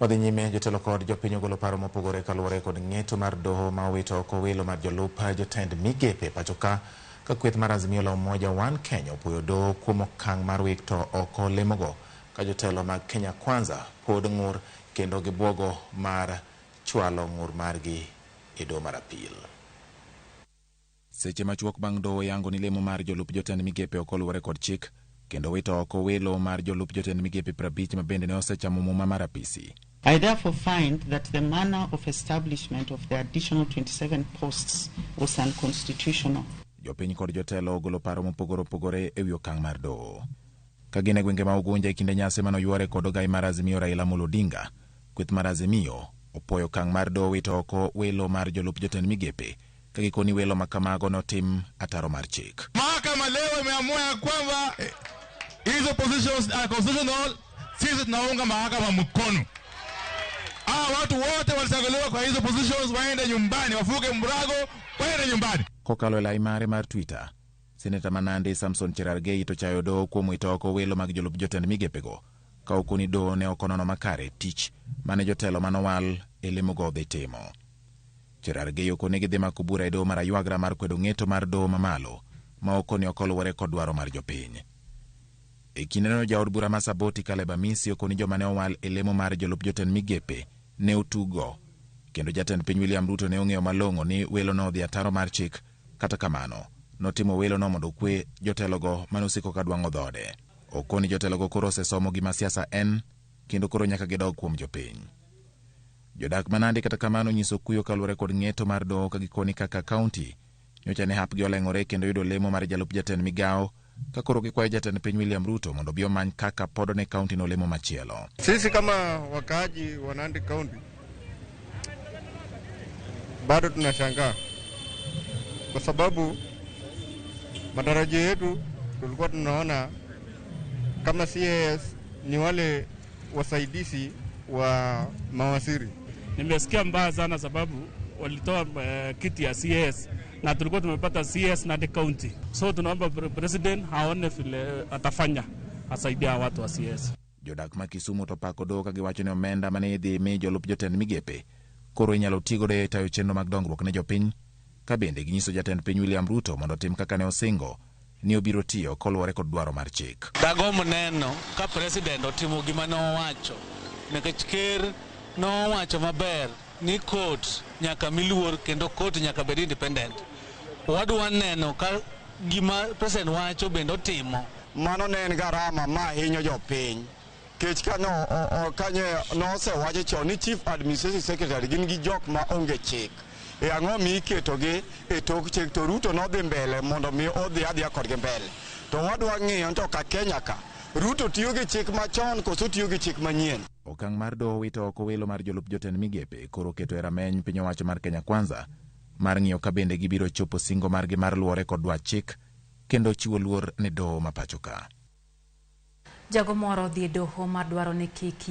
Wadhi nyime jotelo kod jopiny ogolo paro mopogore kaluwore kod ng'eto mar doho ma owito oko welo mar jolup jotend migepe pachoka ka kweth mar Azimio la Umoja One Kenya opuoyo doho kuom okang' mar wito oko lemogo ka jotelo mag Kenya Kwanza pod ng'ur kendo gibuogo mar chwalo ng'ur margi e doho mar apil. Seche machuok bang' doho yango ni lemo mar jolup jotend migepe ok oluwore kod chik kendo wito oko welo mar jolup jotend migepe 50 ma bende ne osechamo muma mar apisi. I therefore find that the manner of establishment of the additional 27 posts was unconstitutional. Jopiny kod jotelo ogolo paro mopogore opogore e wi okang' mar doho. Ka gin e gwenge ma Ugunja e kinde nyasi manoyware kod ogai mar Azimio Raila Amolo Odinga, kweth mar Azimio opwoyo okang' mar doho wito oko welo mar jolup jotend migepe ka gikoni welo makamago notim ataro mar chik. Mahakama leo imeamua ya kwamba hizo positions are constitutional. Sisi tunaunga mahakama mkono. Watu wote walichaguliwa kwa hizo positions waende nyumbani, wafuke mbrago, waende nyumbani. Kokalo e lai mare mar Twitter, Seneta Manandi Samson Cherargei to chayo doho kuom wito oko welo mag jolup jotend migepego ka okoni doho ne okonono makare tich mane jotelo manowal e lemogo dhi timo. Cherargei okone gidhi mako bura e doho mar aywagra mar kwedo ng'eto mar doho mamalo ma okoni ok oluwore kod dwaro mar jopiny. E kindeno jaod bura ma Saboti Caleb Amisi okoni joma ne owal e lemo mar jolup jotend migepe ne otugo kendo jatend piny William Ruto ne ong'eyo malong'o ni welo no odhi ataro mar chik, kata kamano notimo welo no mondo kwe jotelogo manosiko ka dwang'o dhode. Okoni jotelogo koro osesomo gima siasa en kendo koro nyaka gidog kuom jopiny. Jodak Manandi kata kamano nyiso kuyo kaluwore kod ng'eto mar doho ka gikoni kaka kaunti nyocha ne hapgi oleng'ore kendo yudo lemo mar jalup jatend migao ka koro gikwayo jatend piny William Ruto mondo bi omany kaka podo ne kaunti no lemo machielo. Sisi kama wakaaji wa Nandi County bado tunashangaa kwa sababu matarajio yetu tulikuwa tunaona kama CAS ni wale wasaidizi wa mawaziri. Nimesikia mbaya sana sababu walitoa kiti ya CS na tulikuwa tumepata CS Nandi County. So tunaomba president haone vile atafanya asaidia watu wa CS. Jodak ma Kisumu to pako doho ka giwacho ni omenda mane idhi mi jolup jotend migepe koro inyalo tigodo e tayo chenro mag dongruok ne jopiny, ka bende ginyiso jatend piny William Ruto mondo tim kaka ne osingo ni obiro tiyo koluwore kod dwaro mar chik. Dagombo neno ka president otimo gima nowacho, nikech ker nowacho maber ni court nyaka miluor kendo court nyaka bed independent. Wadwa neno ka gima president wacho bende otimo. Mano ne en garama ma hinyo jopiny. Kech ka kanye nosewacho chon ni chief administrative secretary gin gi jok ma onge chik. E ang'o mi iketogi e tok chik to Ruto nodhi mbele mondo mi odhi adhiya kodgi mbele. To wadwa ng'iyo to ka Kenya ka Ruto tiyo gi chik machon koso tiyo gi chik manyien. Okang' mar doho wito oko welo mar jolup jotend migepe koro keto e rameny piny owacho mar Kenya Kwanza mar ng'iyo ka bende gibiro chopo singo margi mar luwore kod dwach chik kendo chiwo luor ne doho ma pachoka. Jago moro dhi doho mar dwaro ni kik